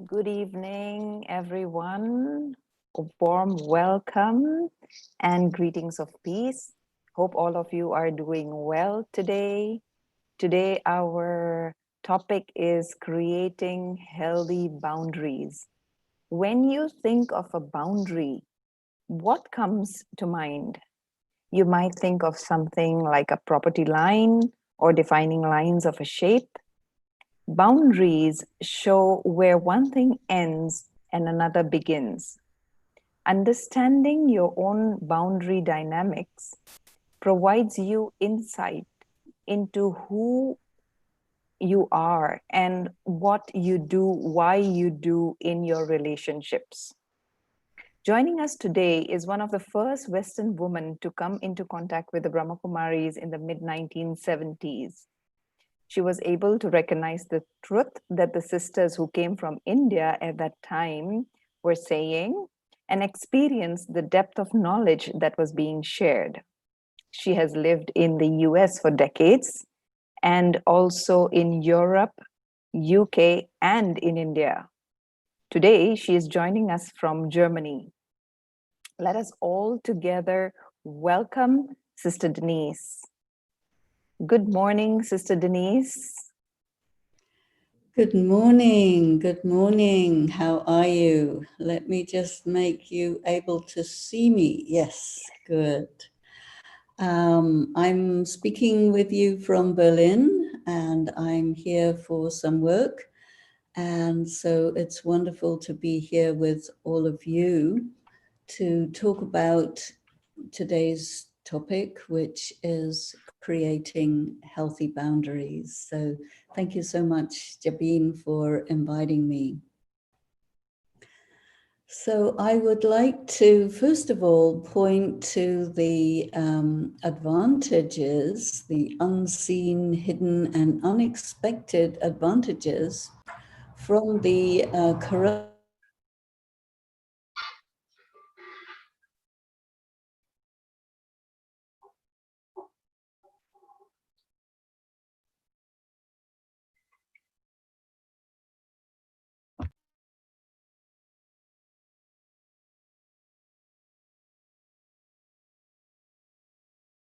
Good evening, everyone. A warm welcome and greetings of peace. Hope all of you are doing well today. Today, our topic is creating healthy boundaries. When you think of a boundary, what comes to mind? You might think of something like a property line or defining lines of a shape. Boundaries show where one thing ends and another begins. Understanding your own boundary dynamics provides you insight into who you are and what you do, why you do in your relationships. Joining us today is one of the first Western women to come into contact with the Brahmakumaris in the mid 1970s. She was able to recognize the truth that the sisters who came from India at that time were saying and experience the depth of knowledge that was being shared. She has lived in the US for decades and also in Europe, UK, and in India. Today, she is joining us from Germany. Let us all together welcome Sister Denise. Good morning, Sister Denise. Good morning. Good morning. How are you? Let me just make you able to see me. Yes, good. I'm speaking with you from Berlin, and I'm here for some work. And so it's wonderful to be here with all of you to talk about today's topic, which is creating healthy boundaries. So thank you so much, Jabin, for inviting me. So I would like to, first of all, point to the advantages, the unseen, hidden, and unexpected advantages from the corona.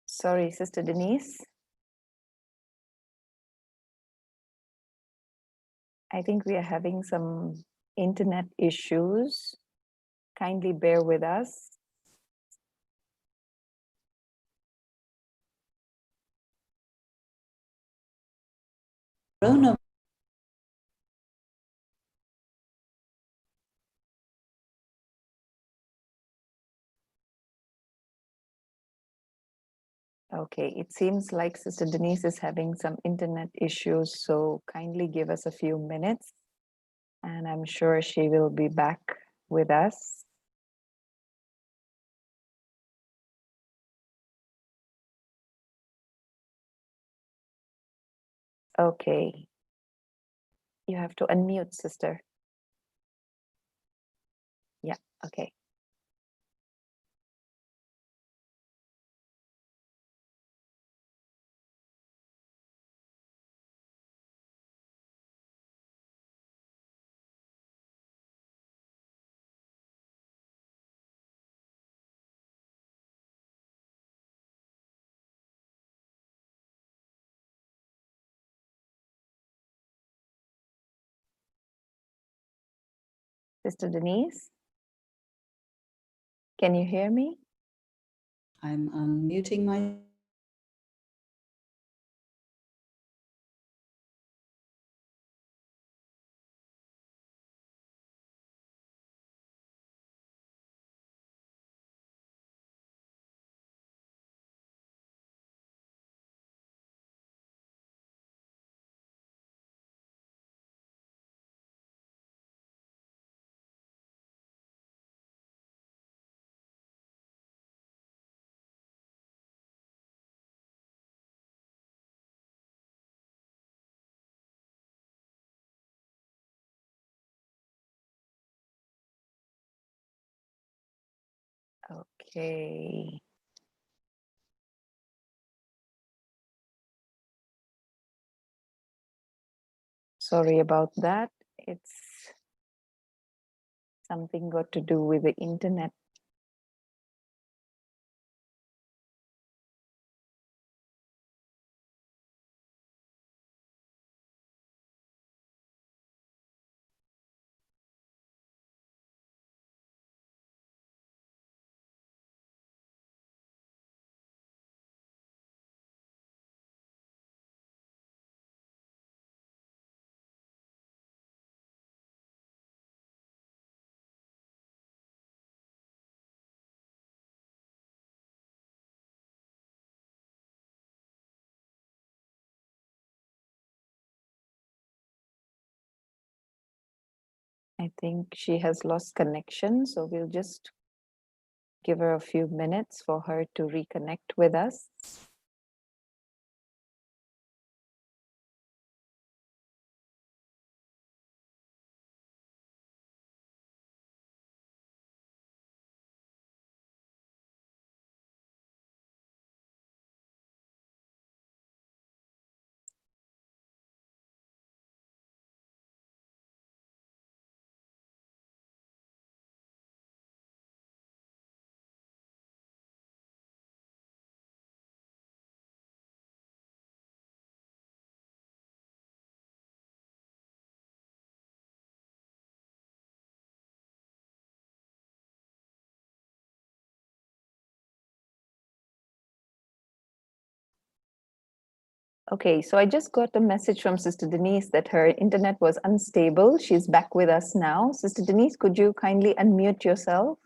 Sorry, Sister Denise. I think we are having some internet issues. Kindly bear with us. Okay, it seems like Sister Denise is having some internet issues, so kindly give us a few minutes and I'm sure she will be back with us. Okay, you have to unmute, sister. Yeah, okay. Sister Denise, can you hear me? I'm unmuting my. Okay. Sorry about that. It's Something got to do with the internet. I think she has lost connection, so we'll just give her a few minutes for her to reconnect with us. Okay, so I just got a message from Sister Denise that her internet was unstable. She's back with us now. Sister Denise, could you kindly unmute yourself?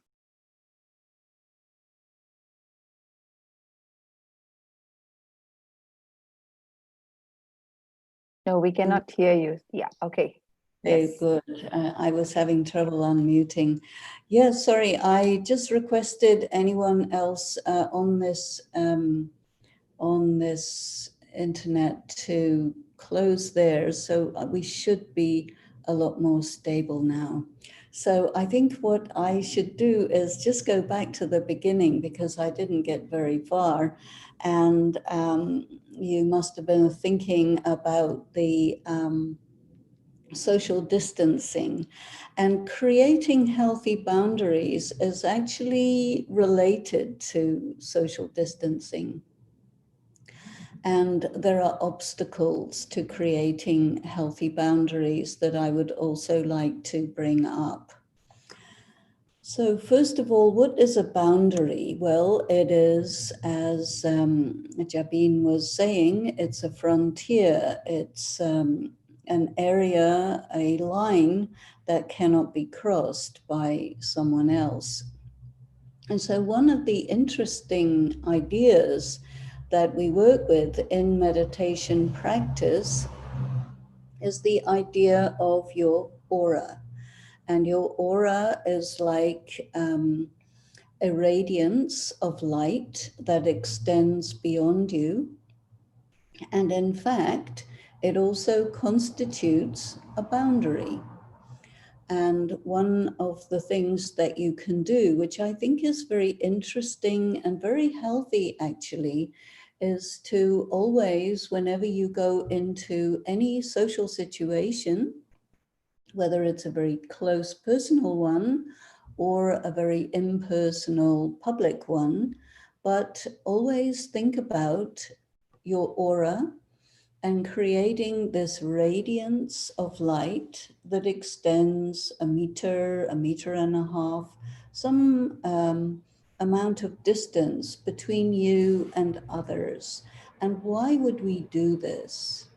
No, we cannot hear you. Yeah, okay. Okay, Yes. good. I was having trouble unmuting. Yeah, sorry. I just requested anyone else on this internet to close theirs, so we should be a lot more stable now. So I think what I should do is just go back to the beginning because I didn't get very far, and you must have been thinking about the social distancing, and creating healthy boundaries is actually related to social distancing. And there are obstacles to creating healthy boundaries that I would also like to bring up. So, first of all, what is a boundary? Well, it is, as Jabin was saying, it's a frontier. It's an area, a line that cannot be crossed by someone else. And so, one of the interesting ideas that we work with in meditation practice is the idea of your aura. And your aura is like a radiance of light that extends beyond you. And in fact, it also constitutes a boundary. And one of the things that you can do, which I think is very interesting and very healthy actually, is to always, whenever you go into any social situation, whether it's a very close personal one or a very impersonal public one, but always think about your aura and creating this radiance of light that extends a meter and a half, some amount of distance between you and others. And why would we do this?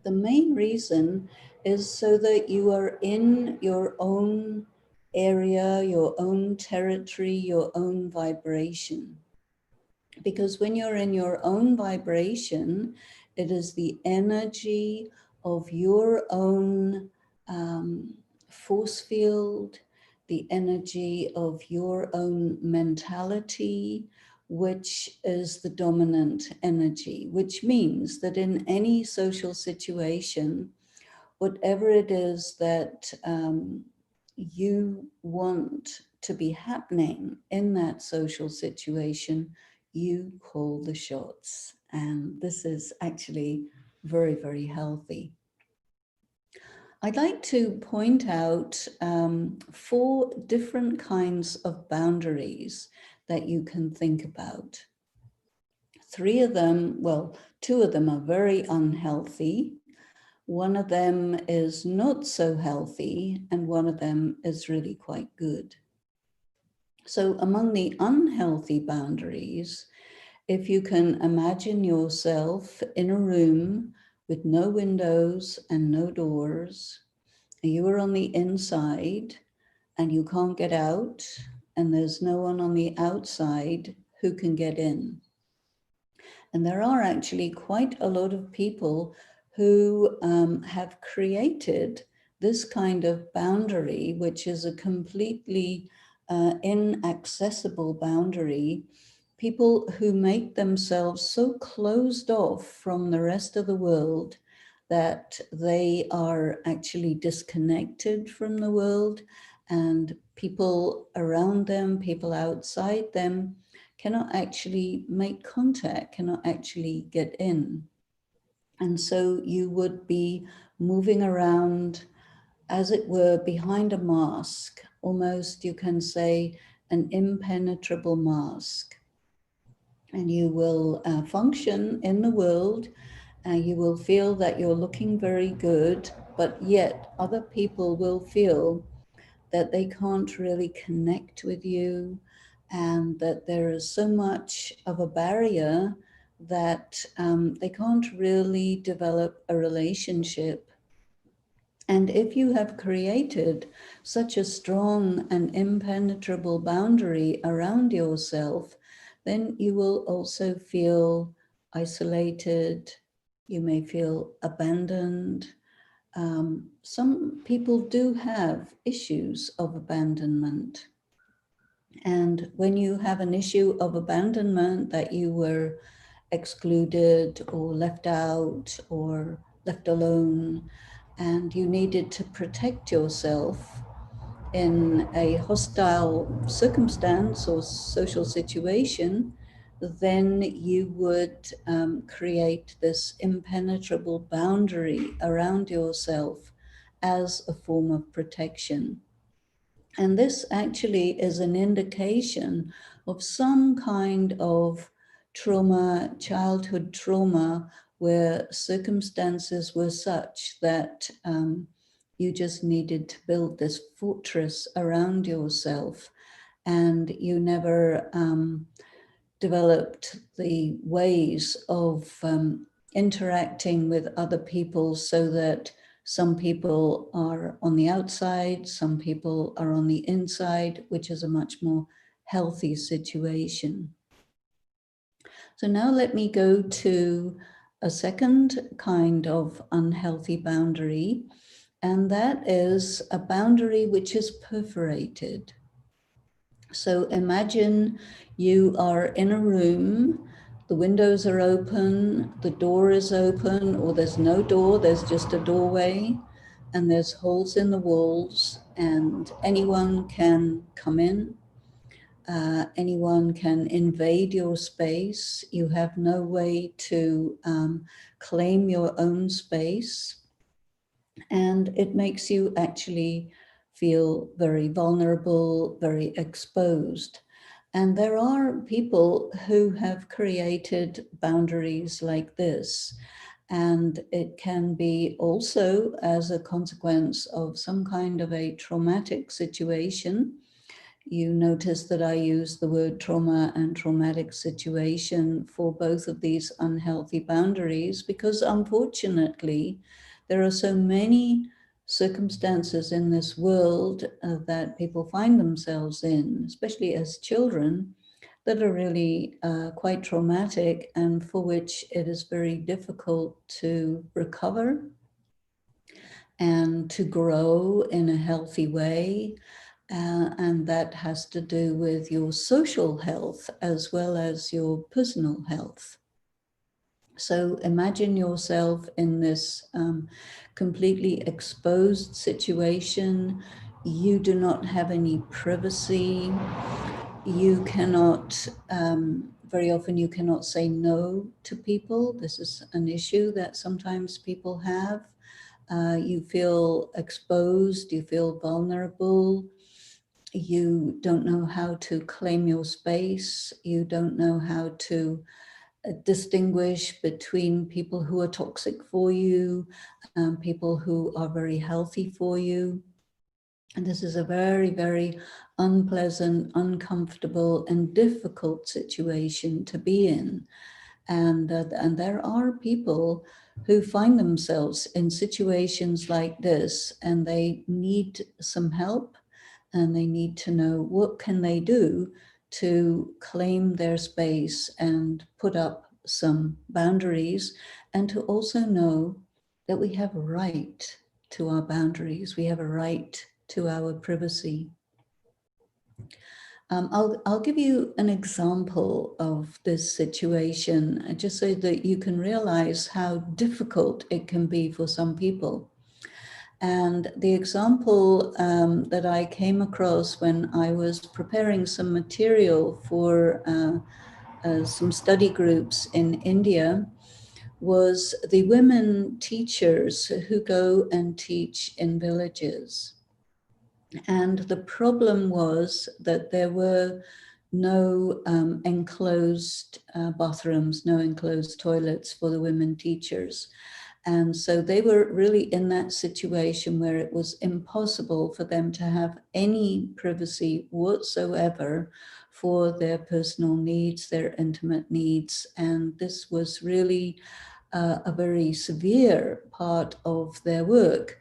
The main reason is so that you are in your own area, your own territory, your own vibration. Because when you're in your own vibration, it is the energy of your own force field, the energy of your own mentality, which is the dominant energy, which means that in any social situation, whatever it is that you want to be happening in that social situation, you call the shots. And this is actually very, very healthy. I'd like to point out 4 different kinds of boundaries that you can think about. 3 of them, well, 2 of them are very unhealthy. One of them is not so healthy, and one of them is really quite good. So, among the unhealthy boundaries, if you can imagine yourself in a room with no windows and no doors, and you are on the inside and you can't get out, and there's no one on the outside who can get in. And there are actually quite a lot of people who have created this kind of boundary, which is a completely inaccessible boundary. People who make themselves so closed off from the rest of the world that they are actually disconnected from the world, and people around them, people outside them, cannot actually make contact, cannot actually get in. And so you would be moving around, as it were, behind a mask, almost you can say an impenetrable mask. And you will function in the world, and you will feel that you're looking very good, but yet other people will feel that they can't really connect with you, and that there is so much of a barrier that they can't really develop a relationship. And if you have created such a strong and impenetrable boundary around yourself, then you will also feel isolated. You may feel abandoned. Some people do have issues of abandonment. And when you have an issue of abandonment, that you were excluded or left out or left alone, and you needed to protect yourself in a hostile circumstance or social situation, then you would create this impenetrable boundary around yourself as a form of protection. And this actually is an indication of some kind of trauma, childhood trauma, where circumstances were such that you just needed to build this fortress around yourself, and you never developed the ways of interacting with other people, so that some people are on the outside, some people are on the inside, which is a much more healthy situation. So now let me go to a second kind of unhealthy boundary, and that is a boundary which is perforated. So imagine you are in a room, the windows are open, the door is open, or there's no door, there's just a doorway, and there's holes in the walls, and anyone can come in, anyone can invade your space. You have no way to claim your own space, and it makes you actually feel very vulnerable, very exposed. And there are people who have created boundaries like this. And it can be also as a consequence of some kind of a traumatic situation. You notice that I use the word trauma and traumatic situation for both of these unhealthy boundaries, because unfortunately, there are so many circumstances in this world that people find themselves in, especially as children, that are really quite traumatic, and for which it is very difficult to recover and to grow in a healthy way. And that has to do with your social health as well as your personal health. So imagine yourself in this completely exposed situation. You do not have any privacy. You cannot, very often you cannot say no to people. This is an issue that sometimes people have. You feel exposed, you feel vulnerable, you don't know how to claim your space, you don't know how to distinguish between people who are toxic for you, people who are very healthy for you. And this is a very, very unpleasant, uncomfortable, and difficult situation to be in. And there are people who find themselves in situations like this, and they need some help, and they need to know what can they do to claim their space and put up some boundaries, and to also know that we have a right to our boundaries. We have a right to our privacy. I'll give you an example of this situation, just so that you can realize how difficult it can be for some people. And the example that I came across when I was preparing some material for some study groups in India was the women teachers who go and teach in villages. And the problem was that there were no enclosed bathrooms, no enclosed toilets for the women teachers. And so they were really in that situation where it was impossible for them to have any privacy whatsoever for their personal needs, their intimate needs. And this was really a very severe part of their work.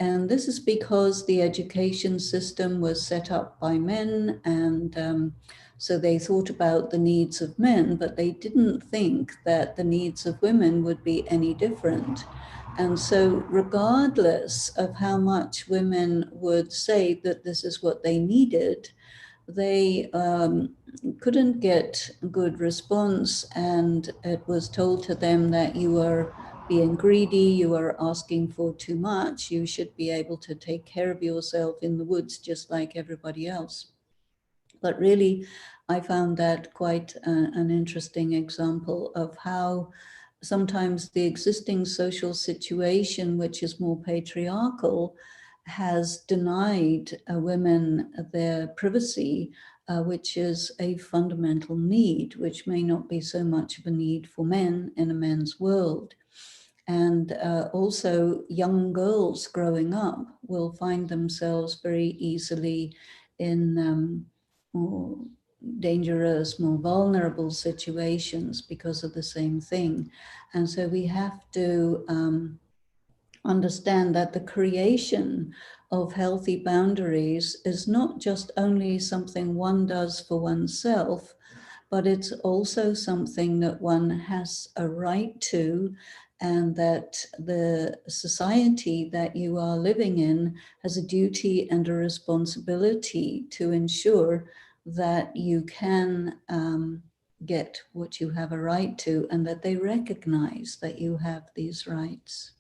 And this is because the education system was set up by men, and so they thought about the needs of men, but they didn't think that the needs of women would be any different. And so, regardless of how much women would say that this is what they needed, they couldn't get good response, and it was told to them that you are being greedy, you are asking for too much, you should be able to take care of yourself in the woods just like everybody else. But really, I found that quite an interesting example of how sometimes the existing social situation, which is more patriarchal, has denied women their privacy, which is a fundamental need, which may not be so much of a need for men in a men's world. And also, young girls growing up will find themselves very easily in more dangerous, more vulnerable situations because of the same thing. And so we have to understand that the creation of healthy boundaries is not just only something one does for oneself, but it's also something that one has a right to, and that the society that you are living in has a duty and a responsibility to ensure that you can get what you have a right to, and that they recognize that you have these rights.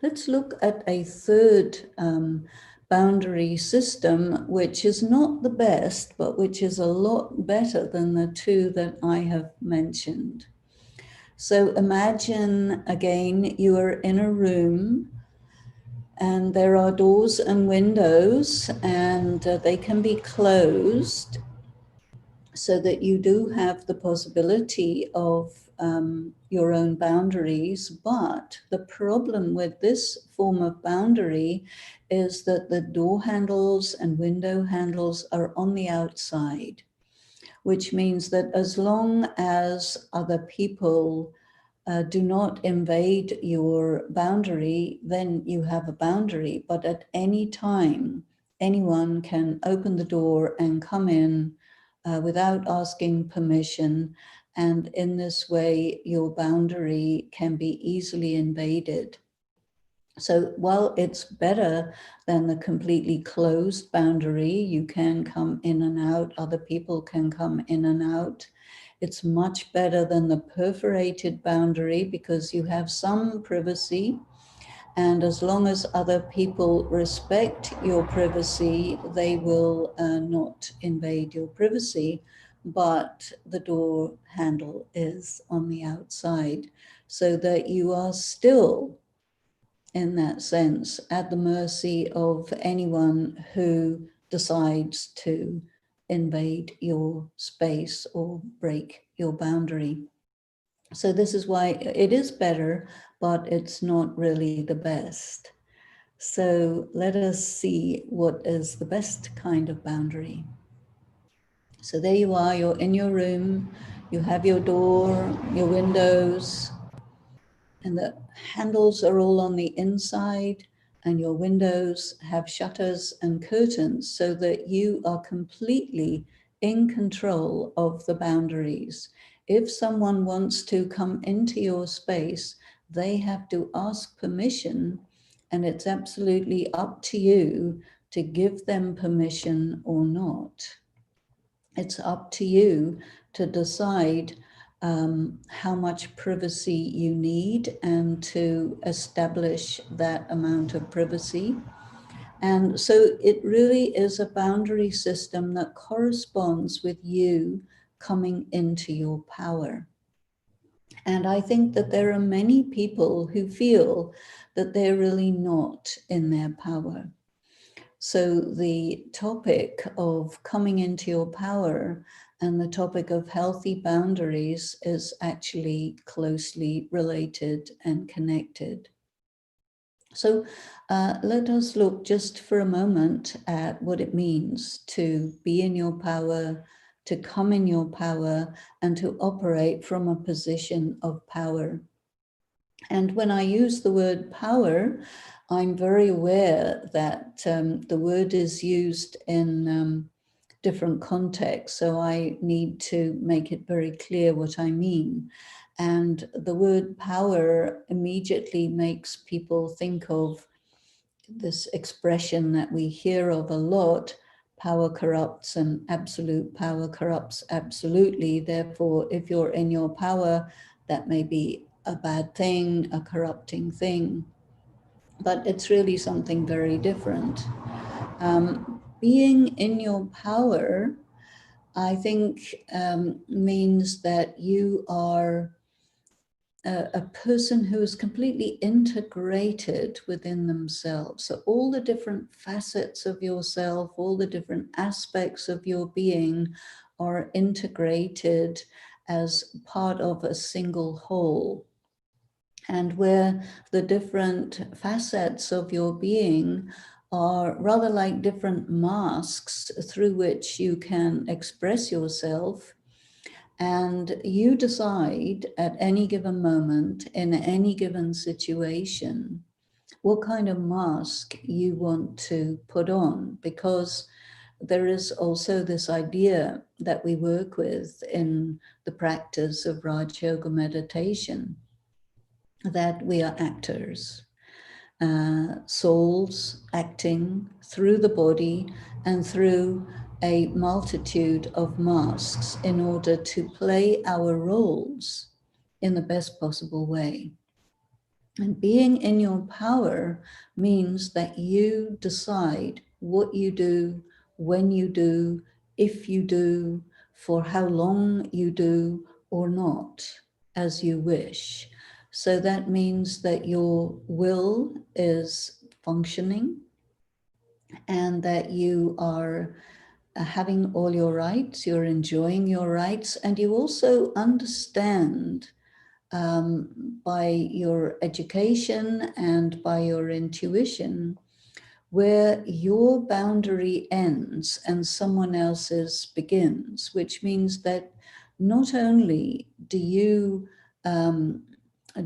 Let's look at a third boundary system, which is not the best, but which is a lot better than the two that I have mentioned. So imagine again, you are in a room and there are doors and windows, and they can be closed so that you do have the possibility of your own boundaries. But the problem with this form of boundary is that the door handles and window handles are on the outside, which means that as long as other people do not invade your boundary, then you have a boundary. But at any time, anyone can open the door and come in without asking permission. And in this way, your boundary can be easily invaded. So while it's better than the completely closed boundary, you can come in and out, other people can come in and out. It's much better than the perforated boundary because you have some privacy. And as long as other people respect your privacy, they will not invade your privacy, but the door handle is on the outside so that you are still in that sense, at the mercy of anyone who decides to invade your space or break your boundary. So this is why it is better, but it's not really the best. So let us see what is the best kind of boundary. So there you are, you're in your room, you have your door, your windows, and the handles are all on the inside, and your windows have shutters and curtains so that you are completely in control of the boundaries. If someone wants to come into your space, they have to ask permission, and it's absolutely up to you to give them permission or not. It's up to you to decide how much privacy you need and to establish that amount of privacy. And so it really is a boundary system that corresponds with you coming into your power. And I think that there are many people who feel that they're really not in their power. So the topic of coming into your power and the topic of healthy boundaries is actually closely related and connected. So let us look just for a moment at what it means to be in your power, to come in your power, and to operate from a position of power. And when I use the word power, I'm very aware that the word is used in different contexts, so I need to make it very clear what I mean. And the word power immediately makes people think of this expression that we hear of a lot: power corrupts and absolute power corrupts absolutely. Therefore, if you're in your power, that may be a bad thing, a corrupting thing. But it's really something very different. Being in your power, I think, means that you are a person who is completely integrated within themselves. So all the different facets of yourself, all the different aspects of your being are integrated as part of a single whole. And where the different facets of your being are rather like different masks through which you can express yourself, and you decide at any given moment, in any given situation, what kind of mask you want to put on. Because there is also this idea that we work with in the practice of Raj Yoga meditation, that we are actors. Souls acting through the body and through a multitude of masks in order to play our roles in the best possible way. And being in your power means that you decide what you do, when you do, if you do, for how long you do or not, as you wish. So that means that your will is functioning and that you are having all your rights, you're enjoying your rights, and you also understand by your education and by your intuition where your boundary ends and someone else's begins, which means that not only do you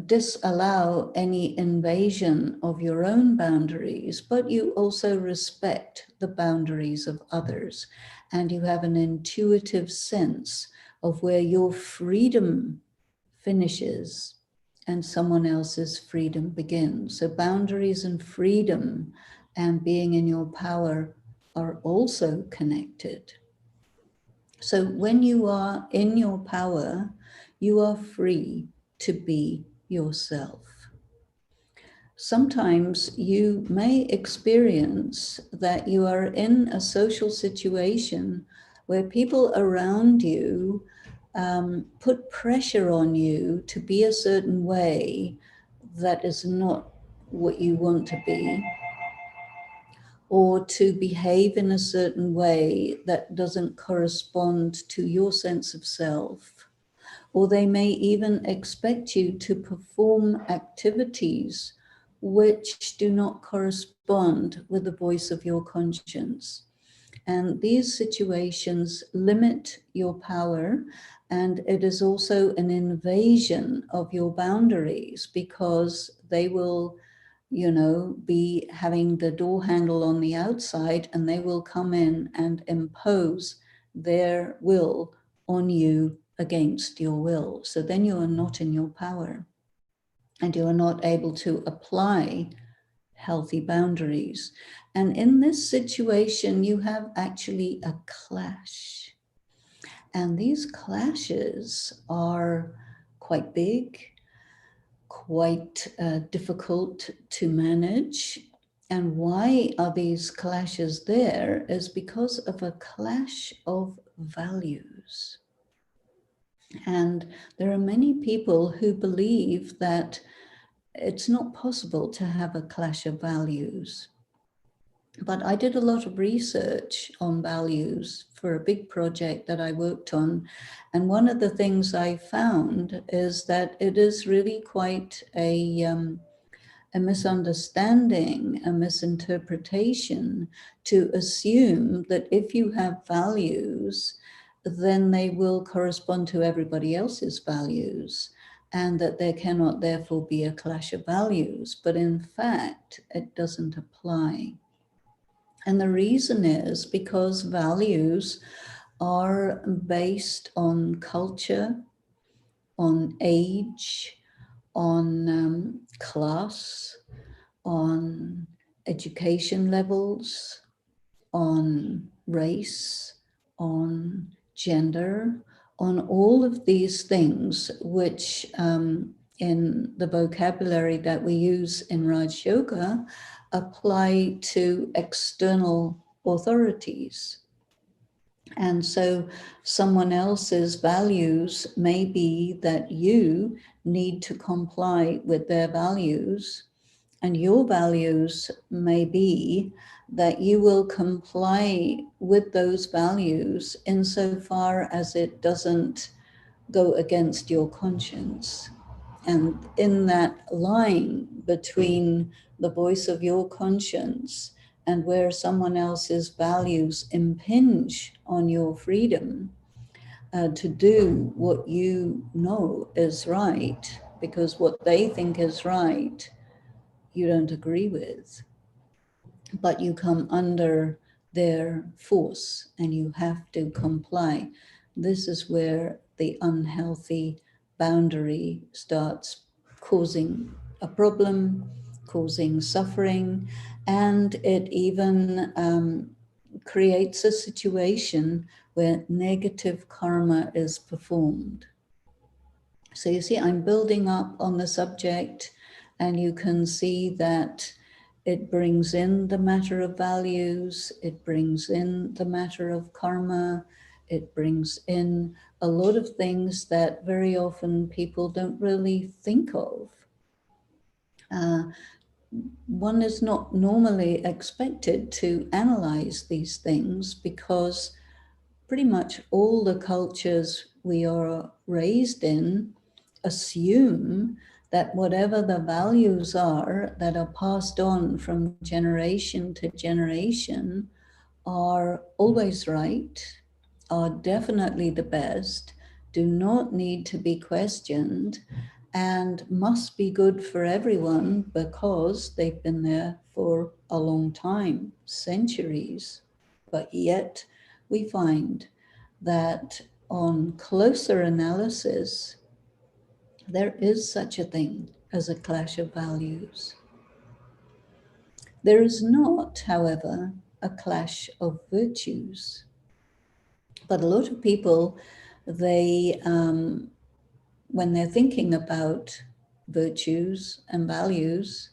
disallow any invasion of your own boundaries, but you also respect the boundaries of others. And you have an intuitive sense of where your freedom finishes and someone else's freedom begins. So boundaries and freedom and being in your power are also connected. So when you are in your power, you are free to be yourself. Sometimes you may experience that you are in a social situation where people around you put pressure on you to be a certain way that is not what you want to be, or to behave in a certain way that doesn't correspond to your sense of self. Or they may even expect you to perform activities which do not correspond with the voice of your conscience. And these situations limit your power, and it is also an invasion of your boundaries because they will, be having the door handle on the outside, and they will come in and impose their will on you against your will. So then you are not in your power, and you are not able to apply healthy boundaries. And in this situation, you have actually a clash. And these clashes are quite big, quite difficult to manage. And why are these clashes there? Is because of a clash of values. And there are many people who believe that it's not possible to have a clash of values. But I did a lot of research on values for a big project that I worked on. And one of the things I found is that it is really quite a misunderstanding, a misinterpretation to assume that if you have values, then they will correspond to everybody else's values, and that there cannot therefore be a clash of values. But in fact, it doesn't apply. And the reason is because values are based on culture, on age, on class, on education levels, on race, on gender, on all of these things, which in the vocabulary that we use in Raj Yoga apply to external authorities. And so someone else's values may be that you need to comply with their values, and your values may be that you will comply with those values insofar as it doesn't go against your conscience. And in that line between the voice of your conscience and where someone else's values impinge on your freedom to do what you know is right, because what they think is right, you don't agree with, but you come under their force and you have to comply. This is where the unhealthy boundary starts causing a problem, causing suffering, and it even creates a situation where negative karma is performed. So you see, I'm building up on the subject, and you can see that it brings in the matter of values, it brings in the matter of karma, it brings in a lot of things that very often people don't really think of. One is not normally expected to analyze these things because pretty much all the cultures we are raised in assume that whatever the values are that are passed on from generation to generation are always right, are definitely the best, do not need to be questioned, and must be good for everyone because they've been there for a long time, centuries. But yet we find that on closer analysis, there is such a thing as a clash of values. There is not, however, a clash of virtues. But a lot of people, they, when they're thinking about virtues and values,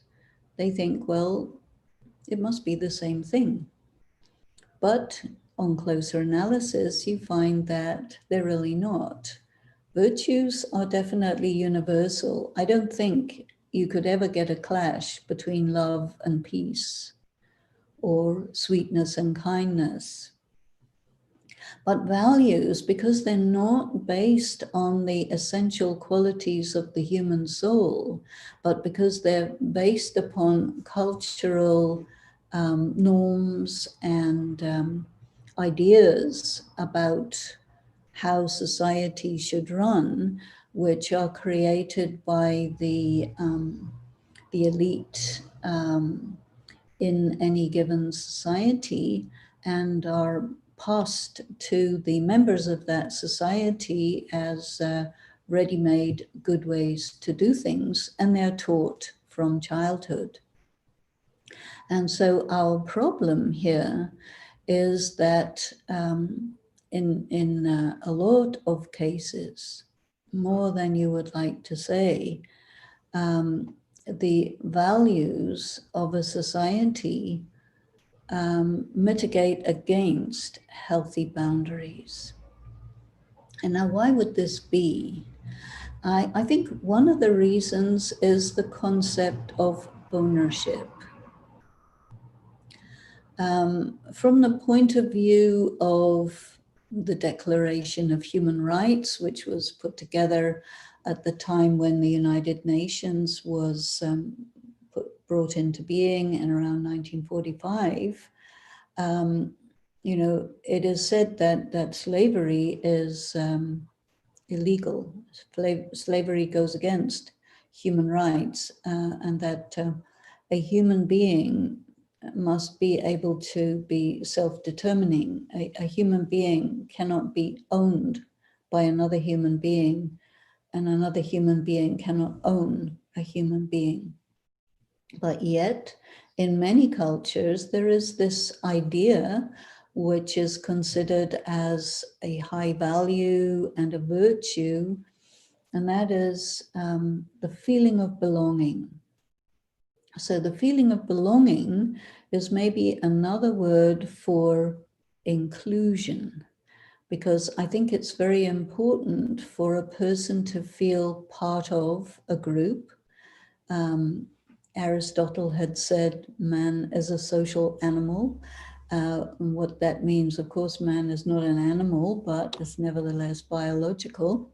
they think, well, it must be the same thing. But on closer analysis, you find that they're really not. Virtues are definitely universal. I don't think you could ever get a clash between love and peace, or sweetness and kindness. But values, because they're not based on the essential qualities of the human soul, but because they're based upon cultural norms and ideas about how society should run, which are created by the elite in any given society and are passed to the members of that society as ready-made good ways to do things, and they're taught from childhood. And so our problem here is that in a lot of cases, more than you would like to say, the values of a society mitigate against healthy boundaries. And now, why would this be? I think one of the reasons is the concept of ownership. From the point of view of the Declaration of Human Rights, which was put together at the time when the United Nations was brought into being in around 1945, it is said that slavery is illegal. Slavery goes against human rights, and that a human being must be able to be self-determining. A human being cannot be owned by another human being, and another human being cannot own a human being. But yet, in many cultures, there is this idea which is considered as a high value and a virtue, and that is the feeling of belonging. So the feeling of belonging is maybe another word for inclusion, because I think it's very important for a person to feel part of a group. Aristotle had said man is a social animal. What that means, of course, man is not an animal, but is nevertheless biological.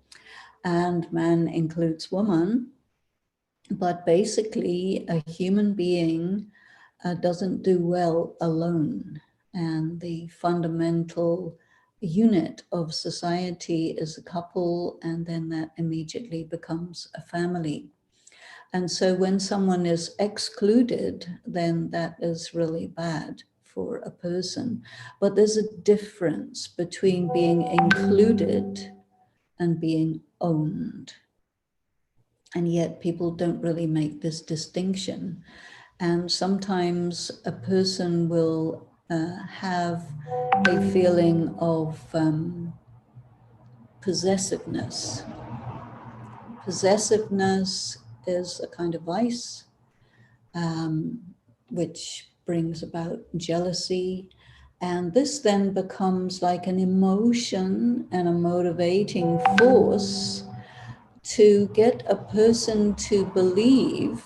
And man includes woman. But basically, a human being doesn't do well alone. And the fundamental unit of society is a couple, and then that immediately becomes a family. And so when someone is excluded, then that is really bad for a person. But there's a difference between being included and being owned. And yet people don't really make this distinction. And sometimes a person will have a feeling of possessiveness. Possessiveness is a kind of vice, which brings about jealousy. And this then becomes like an emotion and a motivating force to get a person to believe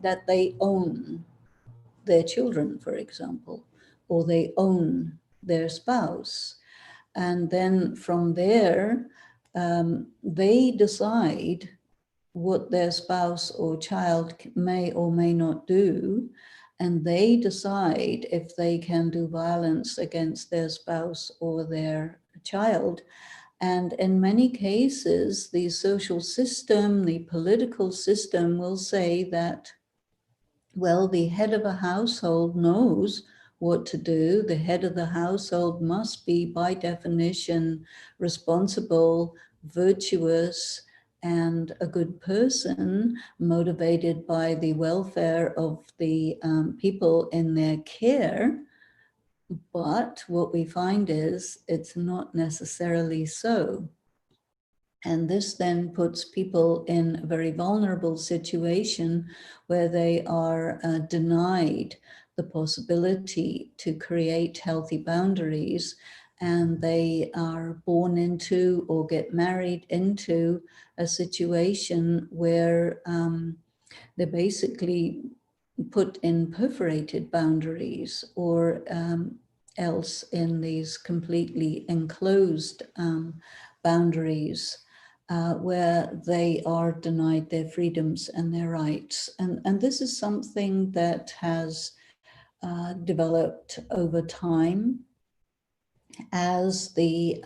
that they own their children, for example, or they own their spouse. And then from there, they decide what their spouse or child may or may not do, and they decide if they can do violence against their spouse or their child. And in many cases, the social system, the political system will say that, well, the head of a household knows what to do. The head of the household must be, by definition, responsible, virtuous, and a good person, motivated by the welfare of the people in their care. But what we find is it's not necessarily so. And this then puts people in a very vulnerable situation where they are denied the possibility to create healthy boundaries, and they are born into or get married into a situation where They're basically put in perforated boundaries, or else in these completely enclosed boundaries, where they are denied their freedoms and their rights. And this is something that has developed over time as the,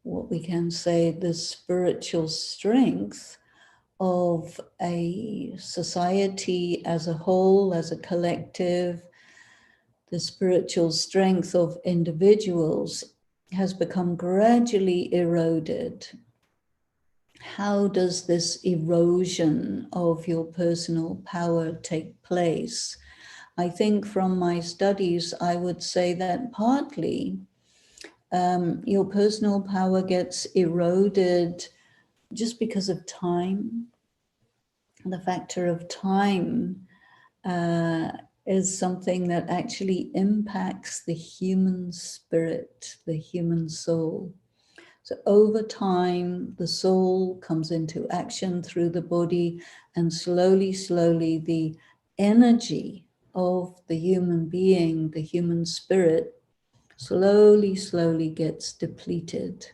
what we can say, the spiritual strength of a society as a whole, as a collective, the spiritual strength of individuals has become gradually eroded. How does this erosion of your personal power take place? I think from my studies, I would say that partly your personal power gets eroded just because of time. The factor of time is something that actually impacts the human spirit, the human soul. So over time, the soul comes into action through the body, and slowly, slowly, the energy of the human being, the human spirit, slowly, slowly gets depleted.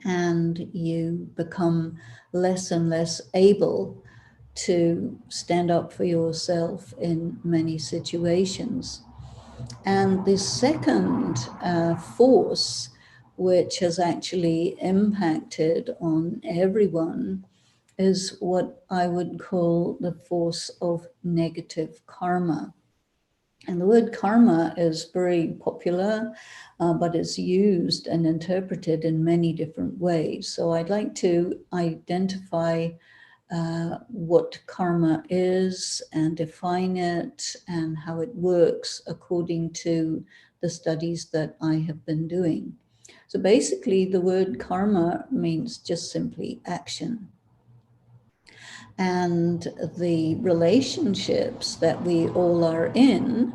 And you become less and less able to stand up for yourself in many situations. And the second force, which has actually impacted on everyone, is what I would call the force of negative karma. And the word karma is very popular, but it's used and interpreted in many different ways. So I'd like to identify what karma is and define it and how it works according to the studies that I have been doing. So basically, the word karma means just simply action. And the relationships that we all are in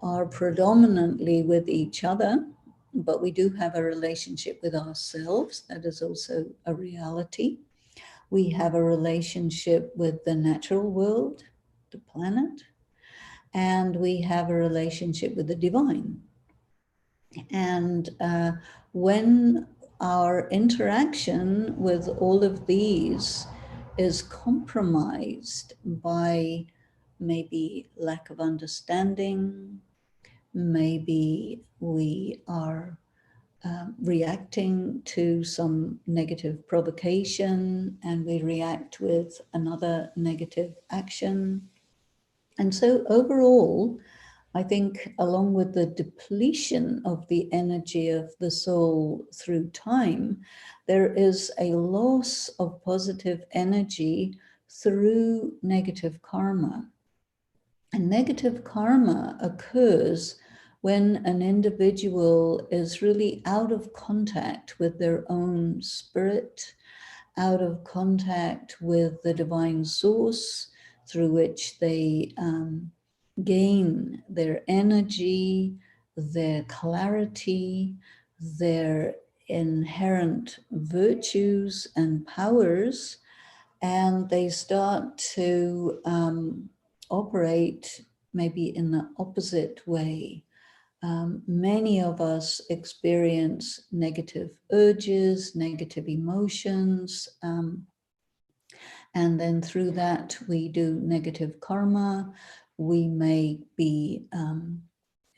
are predominantly with each other, but we do have a relationship with ourselves. That is also a reality. We have a relationship with the natural world, the planet, and we have a relationship with the divine. And when our interaction with all of these is compromised by maybe lack of understanding, maybe we are reacting to some negative provocation and we react with another negative action. And so overall, I think along with the depletion of the energy of the soul through time, there is a loss of positive energy through negative karma. And negative karma occurs when an individual is really out of contact with their own spirit, out of contact with the divine source through which they gain their energy, their clarity, their inherent virtues and powers, and they start to operate maybe in the opposite way. Many of us experience negative urges, negative emotions, and then through that we do negative karma. We may be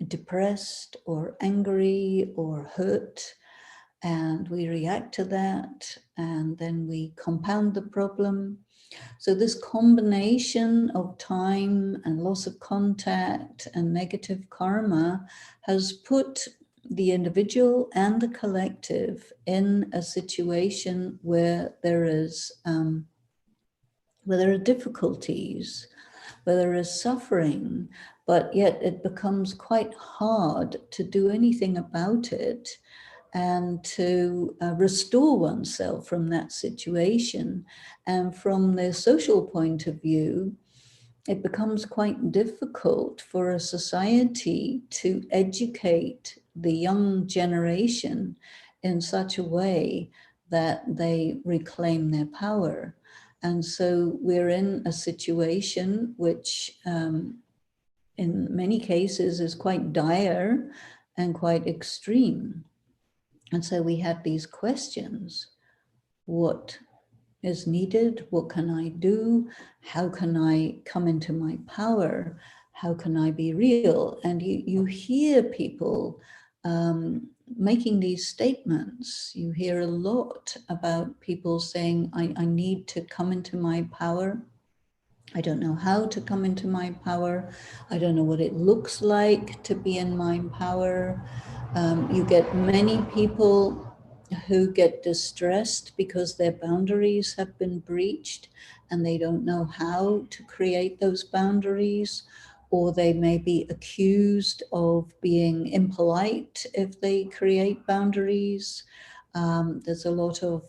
depressed or angry or hurt, and we react to that, and then we compound the problem. So this combination of time and loss of contact and negative karma has put the individual and the collective in a situation where there are difficulties, where there is suffering, but yet it becomes quite hard to do anything about it and to restore oneself from that situation. And from the social point of view, it becomes quite difficult for a society to educate the young generation in such a way that they reclaim their power. And so we're in a situation which, in many cases, is quite dire and quite extreme. And so we have these questions. What is needed? What can I do? How can I come into my power? How can I be real? And you hear people making these statements. You hear a lot about people saying, I need to come into my power. I don't know how to come into my power. I don't know what it looks like to be in my power. You get many people who get distressed because their boundaries have been breached and they don't know how to create those boundaries, or they may be accused of being impolite if they create boundaries. There's a lot of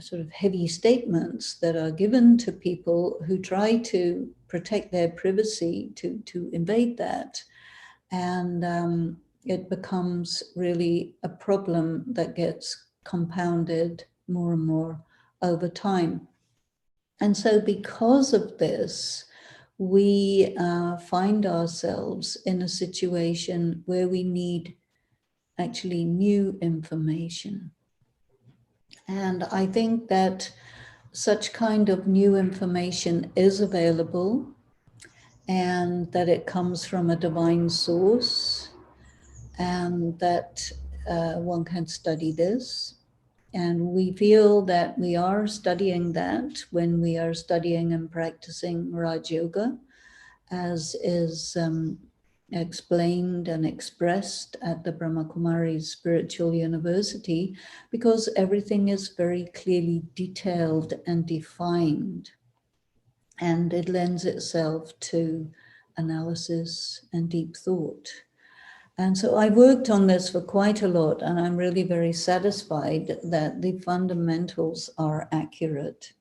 sort of heavy statements that are given to people who try to protect their privacy to invade that. And it becomes really a problem that gets compounded more and more over time. And so because of this, we find ourselves in a situation where we need actually new information. And I think that such kind of new information is available, and that it comes from a divine source, and that one can study this. And we feel that we are studying that when we are studying and practicing Raj Yoga, as is explained and expressed at the Brahma Kumari's Spiritual University, because everything is very clearly detailed and defined, and it lends itself to analysis and deep thought. And so I worked on this for quite a lot, and I'm really very satisfied that the fundamentals are accurate.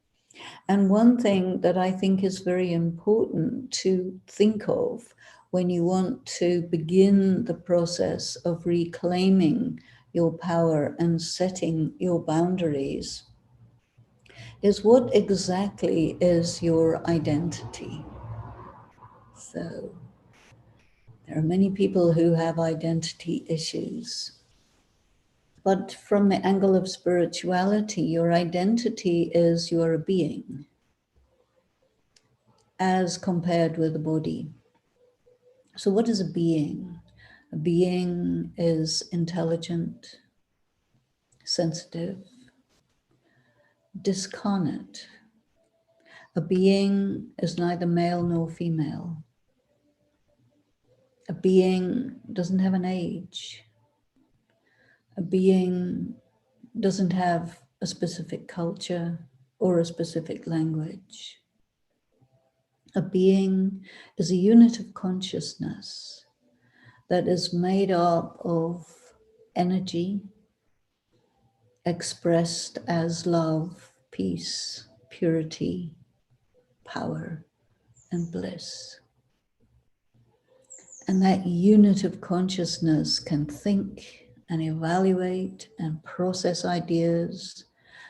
And one thing that I think is very important to think of when you want to begin the process of reclaiming your power and setting your boundaries is, what exactly is your identity? So there are many people who have identity issues. But from the angle of spirituality, your identity is you're a being as compared with the body. So what is a being? A being is intelligent, sensitive, discarnate. A being is neither male nor female. A being doesn't have an age. A being doesn't have a specific culture or a specific language. A being is a unit of consciousness that is made up of energy expressed as love, peace, purity, power, and bliss. And that unit of consciousness can think and evaluate and process ideas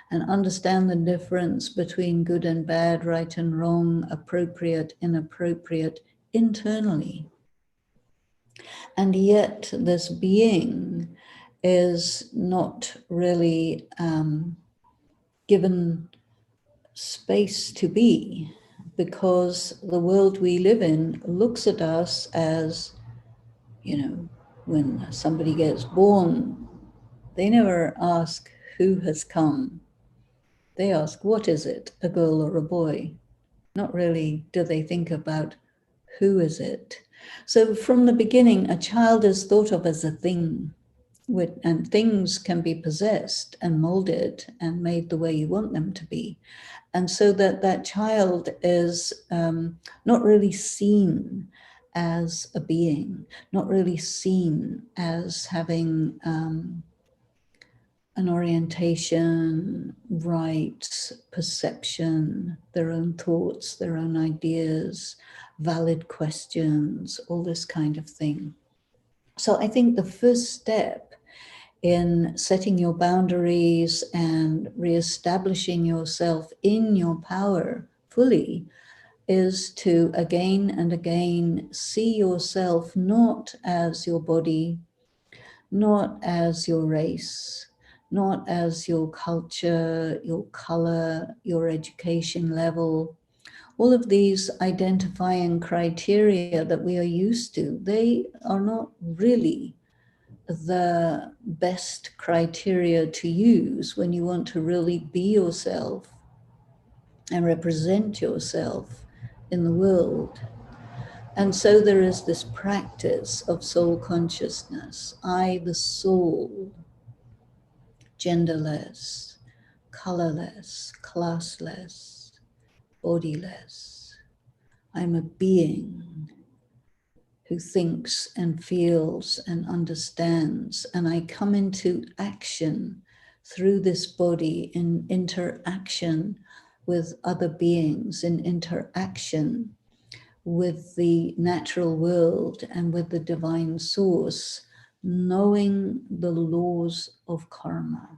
and understand the difference between good and bad, right and wrong, appropriate, inappropriate, internally. And yet this being is not really given space to be, because the world we live in looks at us as, when somebody gets born, they never ask who has come. They ask, what is it, a girl or a boy? Not really do they think about who is it. So from the beginning, a child is thought of as a thing, and things can be possessed and molded and made the way you want them to be. And so that child is not really seen as a being, not really seen as having an orientation, rights, perception, their own thoughts, their own ideas, valid questions, all this kind of thing. So I think the first step in setting your boundaries and reestablishing yourself in your power fully is to again and again see yourself not as your body, not as your race, not as your culture, your color, your education level. All of these identifying criteria that we are used to, they are not really the best criteria to use when you want to really be yourself and represent yourself in the world. And so there is this practice of soul consciousness. I, the soul, genderless, colorless, classless, bodiless. I'm a being who thinks and feels and understands. And I come into action through this body in interaction with other beings, in interaction with the natural world and with the divine source, knowing the laws of karma.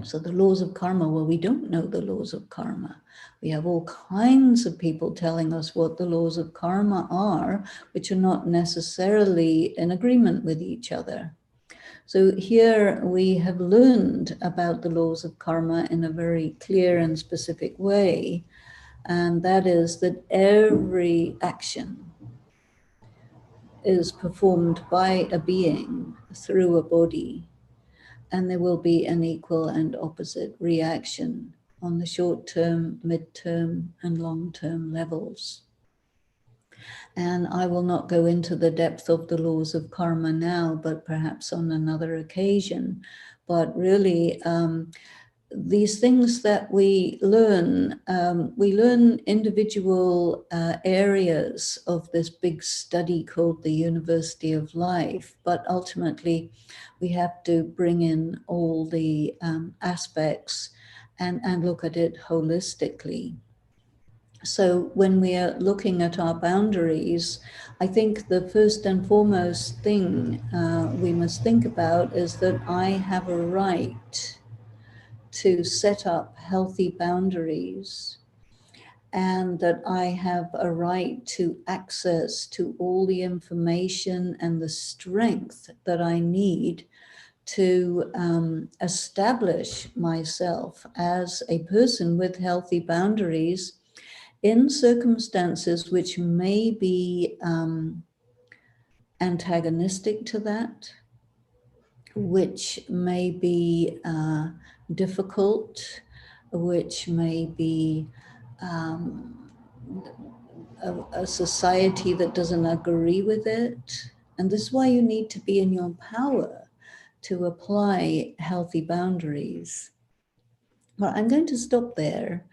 So the laws of karma, well, we don't know the laws of karma. We have all kinds of people telling us what the laws of karma are, which are not necessarily in agreement with each other. So here we have learned about the laws of karma in a very clear and specific way, and that is that every action is performed by a being through a body, and there will be an equal and opposite reaction on the short-term, mid-term, and long-term levels. And I will not go into the depth of the laws of karma now, but perhaps on another occasion. But really, these things that we learn individual areas of this big study called the University of Life, but ultimately we have to bring in all the aspects and look at it holistically. So when we are looking at our boundaries, I think the first and foremost thing we must think about is that I have a right to set up healthy boundaries, and that I have a right to access to all the information and the strength that I need to establish myself as a person with healthy boundaries in circumstances which may be antagonistic to that, which may be difficult, which may be a society that doesn't agree with it. And this is why you need to be in your power to apply healthy boundaries. Well, I'm going to stop there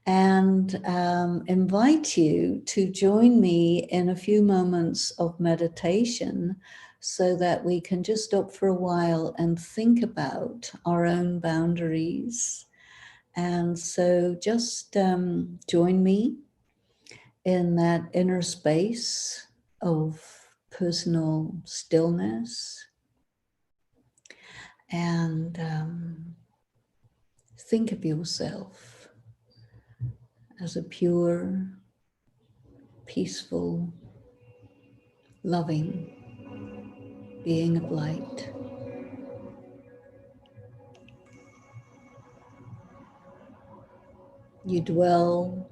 and invite you to join me in a few moments of meditation so that we can just stop for a while and think about our own boundaries. And so just join me in that inner space of personal stillness, and think of yourself as a pure, peaceful, loving being of light. You dwell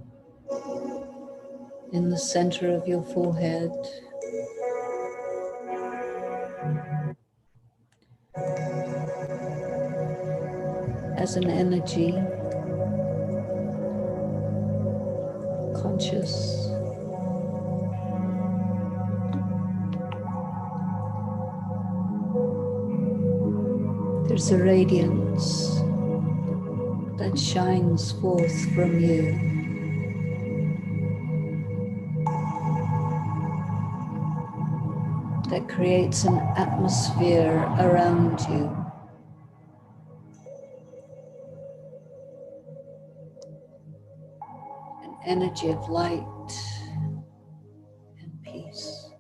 in the center of your forehead, as an energy, conscious. There's a radiance that shines forth from you, that creates an atmosphere around you. An energy of light and peace.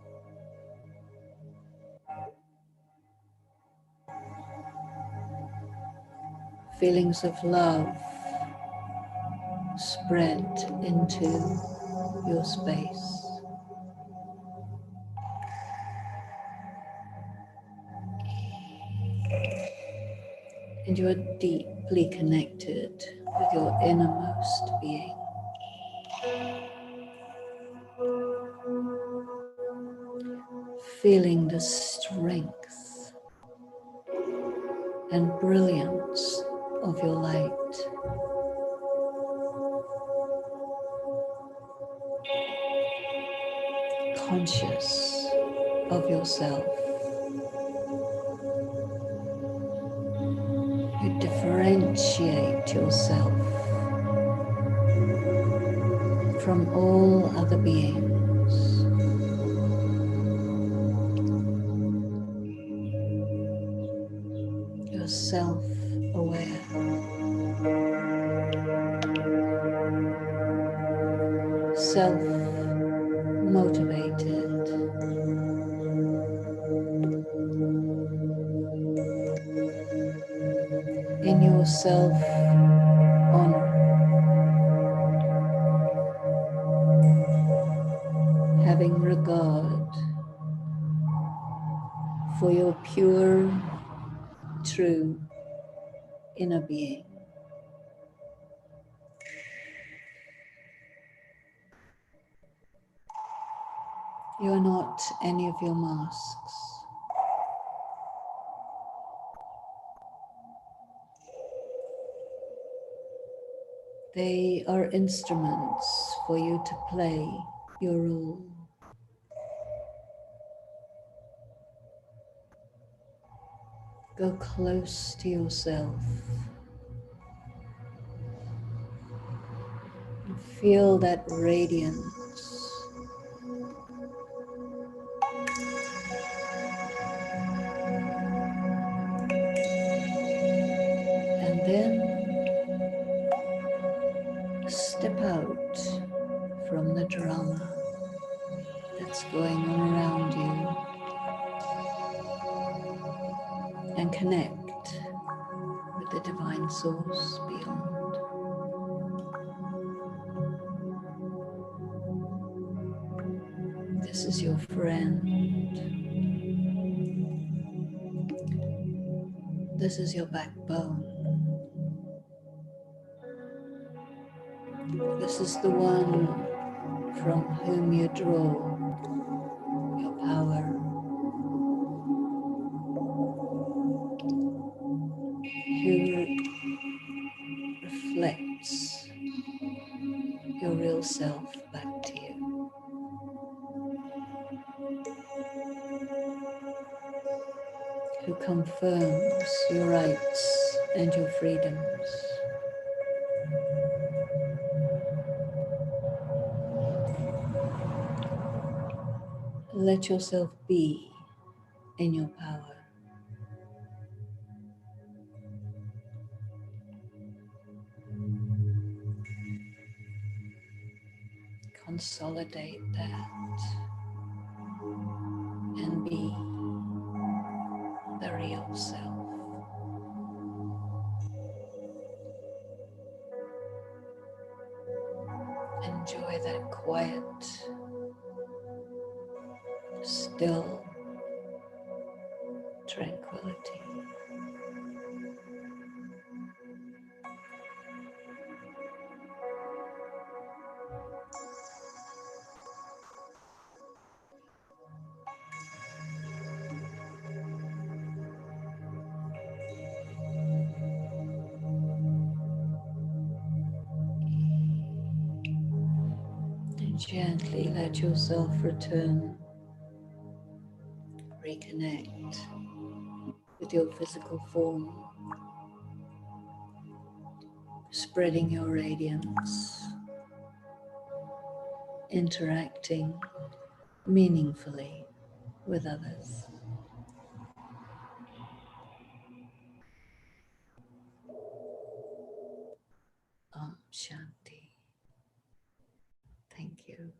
Feelings of love spread into your space. And you are deeply connected with your innermost being. Feeling the strength and brilliance of your light. Conscious of yourself. You differentiate yourself from all other beings. You're self-aware, self-motivated, in your self-honor, having regard for your pure, true inner being. You are not any of your masks. They are instruments for you to play your role. Go close to yourself. And feel that radiance. And then step out from the drama that's going on around you and connect with the divine source beyond. This is your friend. This is your backbone. This is the one from whom you draw your power, who reflects your real self back to you. Who confirms your rights and your freedoms. Let yourself be in your power. Consolidate that and be the real self. Enjoy that quiet, still tranquility. And gently let yourself return, reconnect with your physical form, spreading your radiance, interacting meaningfully with others. Om Shanti. Thank you.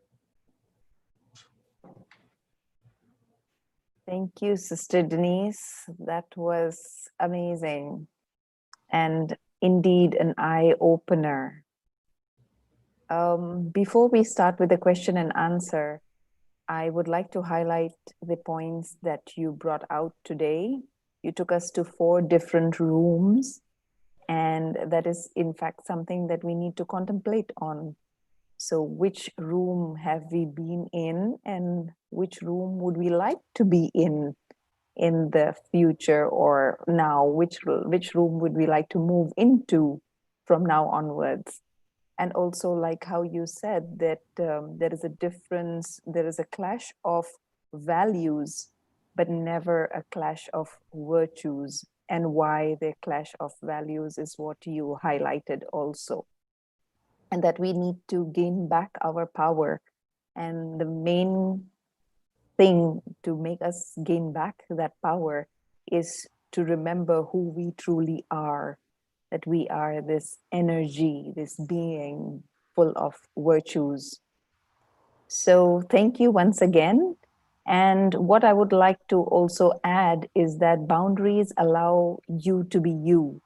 Thank you, Sister Denise. That was amazing. And indeed an eye opener. Before we start with the question and answer, I would like to highlight the points that you brought out today. You took us to 4 different rooms, and that is, in fact, something that we need to contemplate on. So, which room have we been in, and which room would we like to be in the future or now? Which room would we like to move into from now onwards? And also, like how you said that there is a difference, there is a clash of values, but never a clash of virtues. And why the clash of values is what you highlighted also. And that we need to gain back our power. And the main thing to make us gain back that power is to remember who we truly are, that we are this energy, this being full of virtues. So, thank you once again. And what I would like to also add is that boundaries allow you to be you.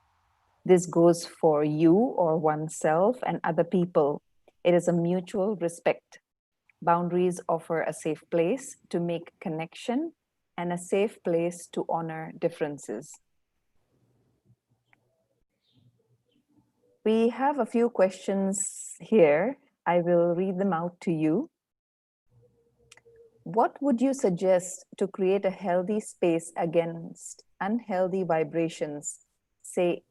This goes for you or oneself and other people. It is a mutual respect. Boundaries offer a safe place to make connection and a safe place to honor differences. We have a few questions here. I will read them out to you. What would you suggest to create a healthy space against unhealthy vibrations, say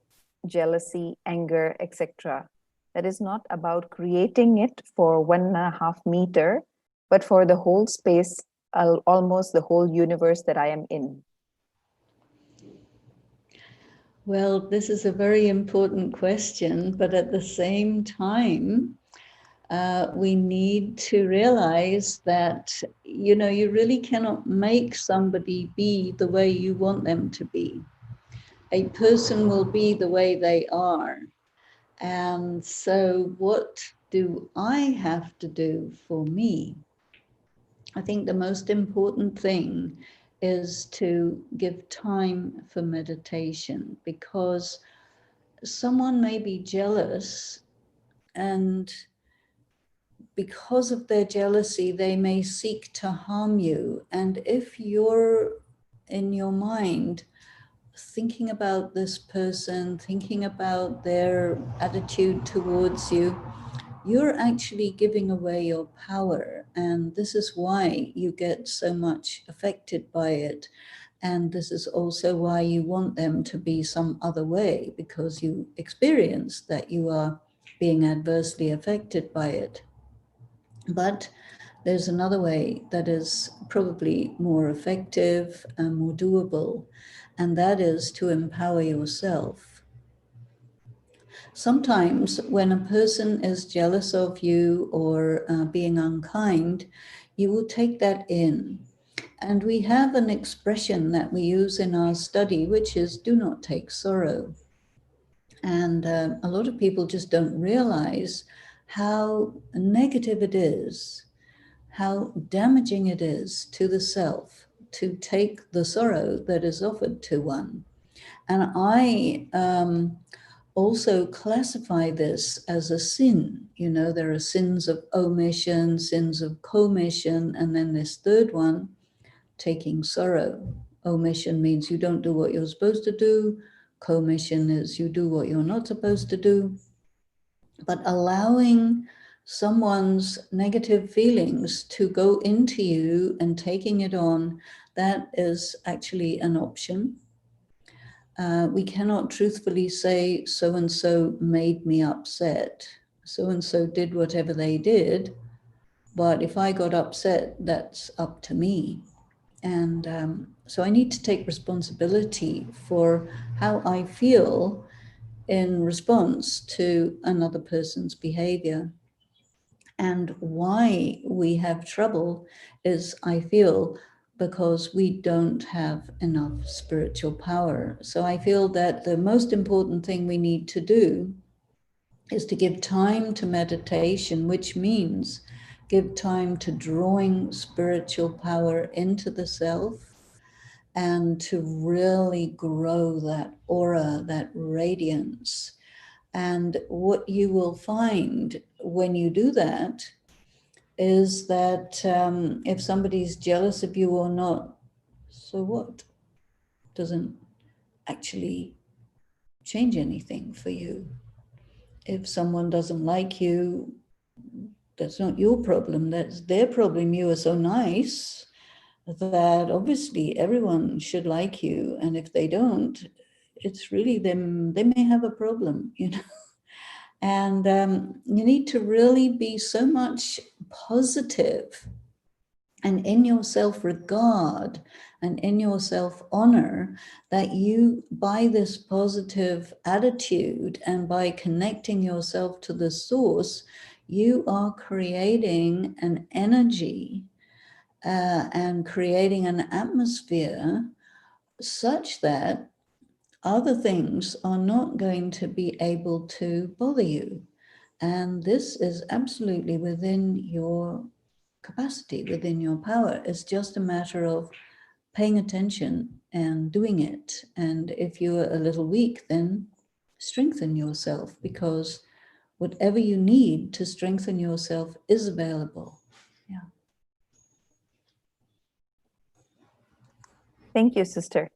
jealousy, anger, etc.? That is not about creating it for 1.5 meter, but for the whole space, almost the whole universe that I am in. Well, this is a very important question, but at the same time, we need to realize that, you really cannot make somebody be the way you want them to be. A person will be the way they are. And so what do I have to do for me? I think the most important thing is to give time for meditation, because someone may be jealous, and because of their jealousy, they may seek to harm you. And if you're in your mind thinking about this person, thinking about their attitude towards you, you're actually giving away your power. And this is why you get so much affected by it. And this is also why you want them to be some other way, because you experience that you are being adversely affected by it. But there's another way that is probably more effective and more doable, and that is to empower yourself. Sometimes when a person is jealous of you or being unkind, you will take that in. And we have an expression that we use in our study, which is do not take sorrow. And a lot of people just don't realize how negative it is, how damaging it is to the self to take the sorrow that is offered to one. And I also classify this as a sin. There are sins of omission, sins of commission, and then this third one, taking sorrow. Omission means you don't do what you're supposed to do. Commission is you do what you're not supposed to do. But allowing someone's negative feelings to go into you and taking it on, that is actually an option. We cannot truthfully say so-and-so made me upset. So-and-so did whatever they did, but if I got upset, that's up to me. And so I need to take responsibility for how I feel in response to another person's behavior. And why we have trouble is, I feel, because we don't have enough spiritual power. So I feel that the most important thing we need to do is to give time to meditation, which means give time to drawing spiritual power into the self and to really grow that aura, that radiance. And what you will find when you do that is that if somebody's jealous of you or not, so what? Doesn't actually change anything for you. If someone doesn't like you, that's not your problem, that's their problem. You are so nice that obviously everyone should like you. And if they don't, it's really them, they may have a problem, you know. And you need to really be so much positive and in your self-regard and in your self-honor that you, by this positive attitude and by connecting yourself to the source, you are creating an energy and creating an atmosphere such that other things are not going to be able to bother you. And this is absolutely within your capacity, within your power. It's just a matter of paying attention and doing it. And if you're a little weak, then strengthen yourself, because whatever you need to strengthen yourself is available. Yeah. Thank you, sister.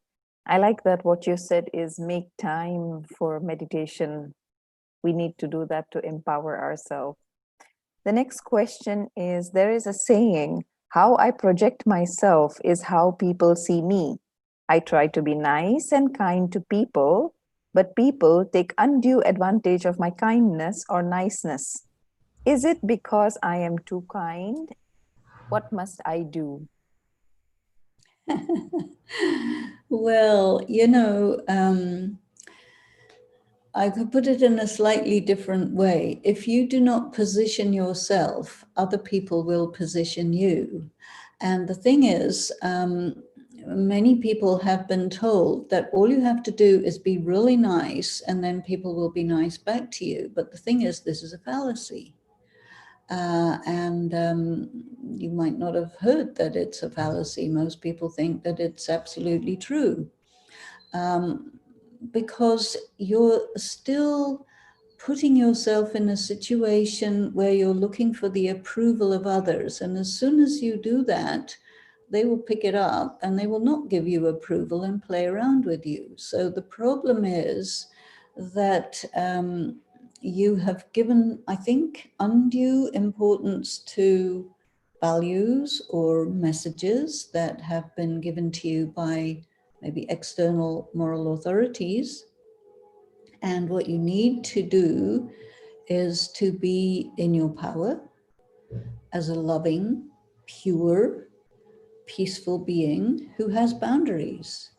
I like that what you said is make time for meditation. We need to do that to empower ourselves. The next question is, there is a saying, how I project myself is how people see me. I try to be nice and kind to people, but people take undue advantage of my kindness or niceness. Is it because I am too kind? What must I do? Well, I could put it in a slightly different way. If you do not position yourself, other people will position you. And the thing is, many people have been told that all you have to do is be really nice and then people will be nice back to you. But the thing is, this is a fallacy. And you might not have heard that it's a fallacy. Most people think that it's absolutely true. Because you're still putting yourself in a situation where you're looking for the approval of others. And as soon as you do that, they will pick it up and they will not give you approval and play around with you. So the problem is that you have given, I think, undue importance to values or messages that have been given to you by maybe external moral authorities. And what you need to do is to be in your power as a loving, pure, peaceful being who has boundaries.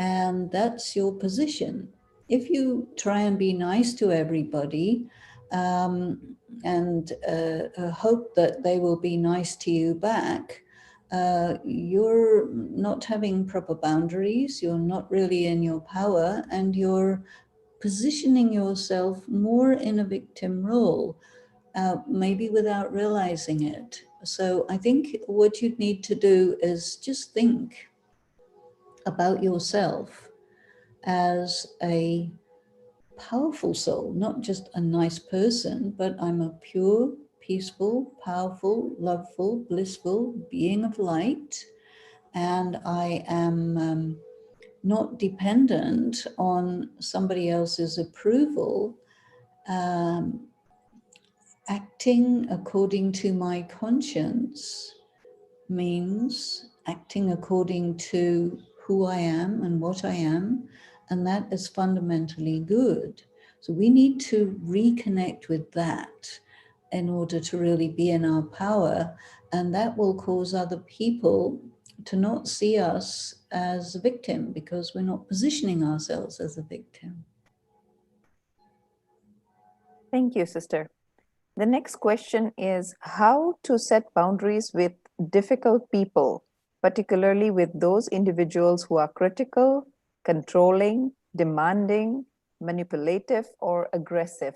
And that's your position. If you try and be nice to everybody and hope that they will be nice to you back, you're not having proper boundaries, you're not really in your power, and you're positioning yourself more in a victim role, maybe without realizing it. So I think what you need to do is just think about yourself as a powerful soul, not just a nice person, but I'm a pure, peaceful, powerful, loveful, blissful being of light. And I am not dependent on somebody else's approval. Um, Acting according to my conscience means acting according to who I am and what I am, and that is fundamentally good. So we need to reconnect with that in order to really be in our power, and that will cause other people to not see us as a victim because we're not positioning ourselves as a victim. Thank you, sister. The next question is how to set boundaries with difficult people, particularly with those individuals who are critical, controlling, demanding, manipulative, or aggressive.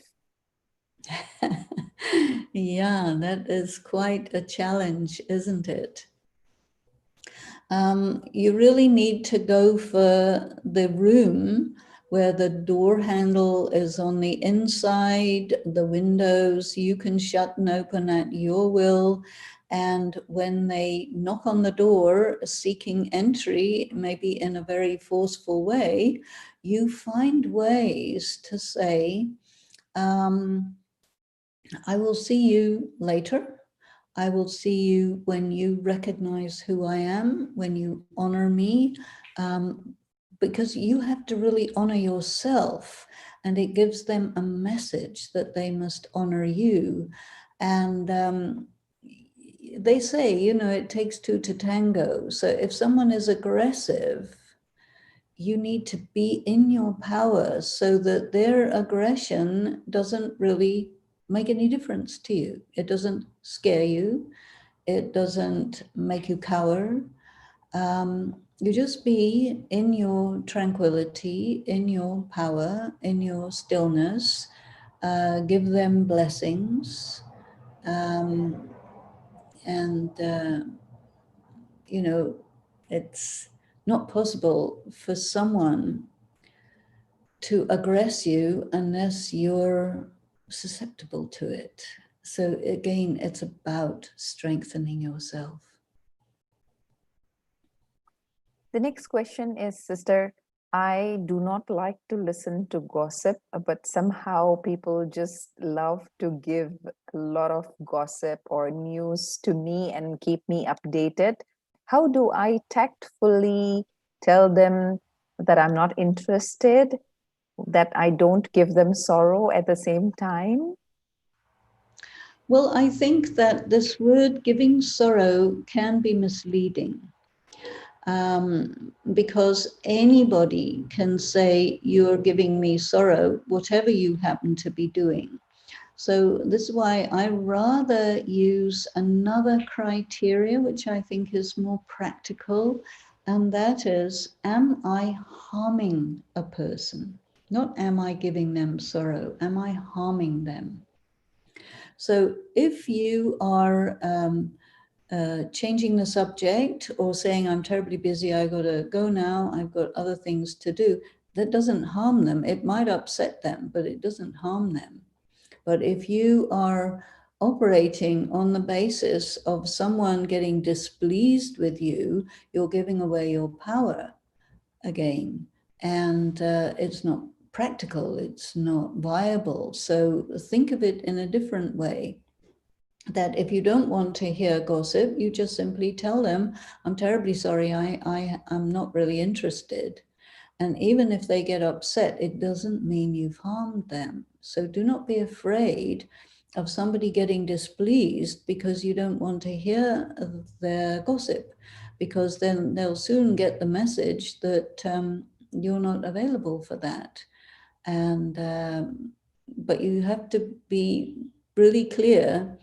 Yeah, that is quite a challenge, isn't it? You really need to go for the room where the door handle is on the inside, the windows you can shut and open at your will. And when they knock on the door seeking entry, maybe in a very forceful way, you find ways to say, I will see you later. I will see you when you recognize who I am, when you honor me, because you have to really honor yourself, and it gives them a message that they must honor you. And they say, you know, it takes two to tango. So if someone is aggressive, you need to be in your power so that their aggression doesn't really make any difference to you. It doesn't scare you. It doesn't make you cower. You just be in your tranquility, in your power, in your stillness. Give them blessings. Um, and, you know, it's not possible for someone to aggress you unless you're susceptible to it. So again, it's about strengthening yourself. The next question is, Sister, I do not like to listen to gossip, but somehow people just love to give a lot of gossip or news to me and keep me updated. How do I tactfully tell them that I'm not interested, that I don't give them sorrow at the same time? Well, I think that this word giving sorrow can be misleading, because anybody can say, you're giving me sorrow, whatever you happen to be doing. So this is why I rather use another criteria, which I think is more practical, and that is, am I harming a person? Not am I giving them sorrow, am I harming them? So if you are changing the subject or saying, I'm terribly busy, I got to go now, I've got other things to do, that doesn't harm them. It might upset them, but it doesn't harm them. But if you are operating on the basis of someone getting displeased with you, you're giving away your power again. And it's not practical, it's not viable. So think of it in a different way. That if you don't want to hear gossip, you just simply tell them, I'm terribly sorry, I'm not really interested. And even if they get upset, it doesn't mean you've harmed them. So do not be afraid of somebody getting displeased because you don't want to hear their gossip, because then they'll soon get the message that you're not available for that. And but you have to be really clear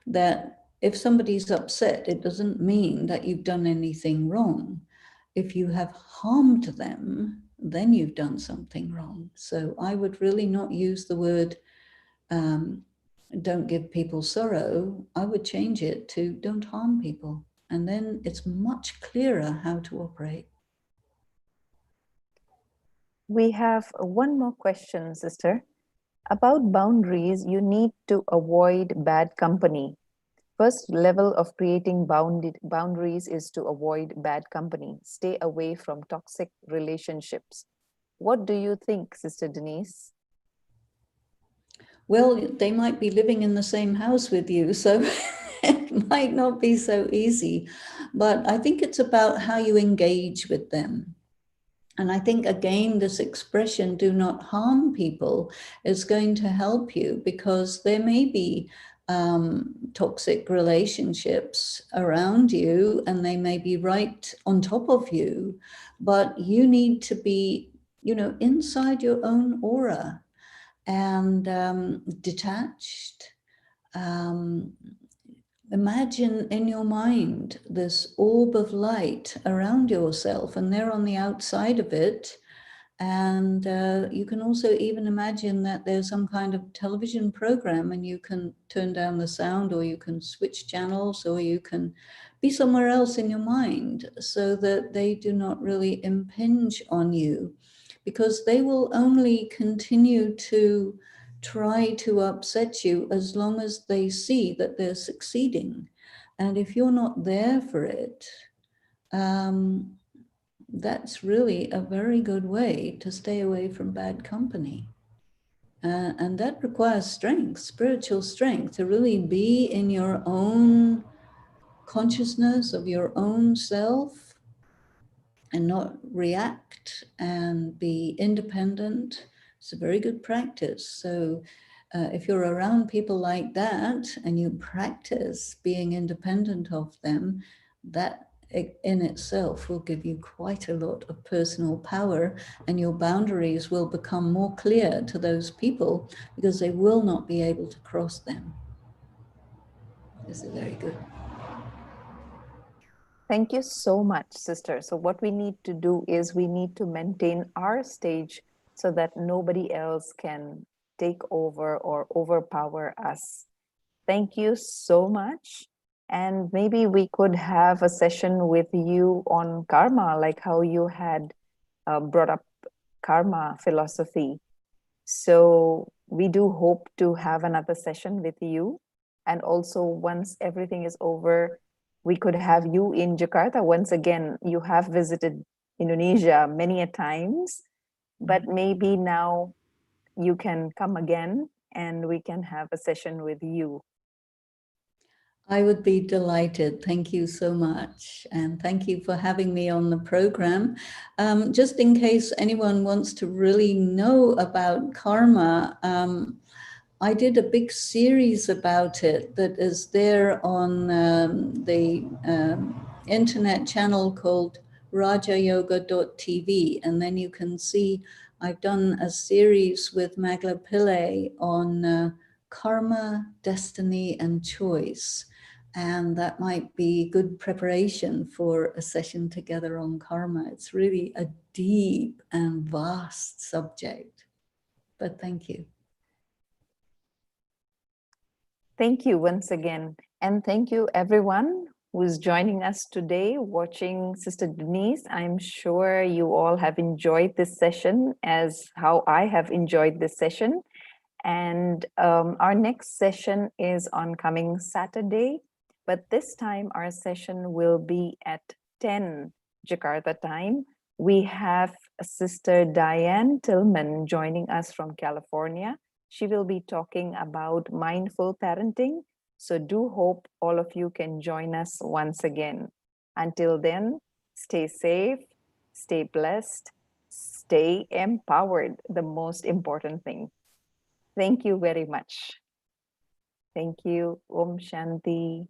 that if somebody's upset, it doesn't mean that you've done anything wrong. If you have harmed them, then you've done something wrong. So I would really not use the word don't give people sorrow. I would change it to don't harm people. And then it's much clearer how to operate. We have one more question, Sister. About boundaries, you need to avoid bad company. First level of creating boundaries is to avoid bad company. Stay away from toxic relationships. What do you think, Sister Denise? Well, they might be living in the same house with you, so it might not be so easy. But I think it's about how you engage with them. And I think, again, this expression, do not harm people, is going to help you, because there may be toxic relationships around you and they may be right on top of you, but you need to be, you know, inside your own aura and detached. Um, Imagine in your mind this orb of light around yourself, and they're on the outside of it. And you can also even imagine that there's some kind of television program, and you can turn down the sound, or you can switch channels, or you can be somewhere else in your mind so that they do not really impinge on you. because they will only continue to try to upset you as long as they see that they're succeeding. And if you're not there for it, that's really a very good way to stay away from bad company. And that requires strength, spiritual strength, to really be in your own consciousness of your own self and not react and be independent. It's a very good practice. So if you're around people like that and you practice being independent of them, that in itself will give you quite a lot of personal power, and your boundaries will become more clear to those people because they will not be able to cross them. This is very good. Thank you so much, sister. So what we need to do is we need to maintain our stage so that nobody else can take over or overpower us. Thank you so much. And maybe we could have a session with you on karma, like how you had brought up karma philosophy. So we do hope to have another session with you. And also, once everything is over, we could have you in Jakarta. Once again, you have visited Indonesia many a times, but maybe now you can come again and we can have a session with you. I would be delighted. Thank you so much. And thank you for having me on the program. Just in case anyone wants to really know about karma, I did a big series about it that is there on the internet channel called rajayoga.tv. And then you can see I've done a series with Magla Pillay on karma, destiny, and choice. And that might be good preparation for a session together on karma. It's really a deep and vast subject. But thank you. Thank you once again. And thank you everyone who's joining us today, watching Sister Denise. I'm sure you all have enjoyed this session as how I have enjoyed this session. And our next session is on coming Saturday, but this time our session will be at 10 Jakarta time. We have Sister Diane Tillman joining us from California. She will be talking about mindful parenting. So do hope all of you can join us once again. Until then, stay safe, stay blessed, stay empowered, the most important thing. Thank you very much. Thank you. Om Shanti.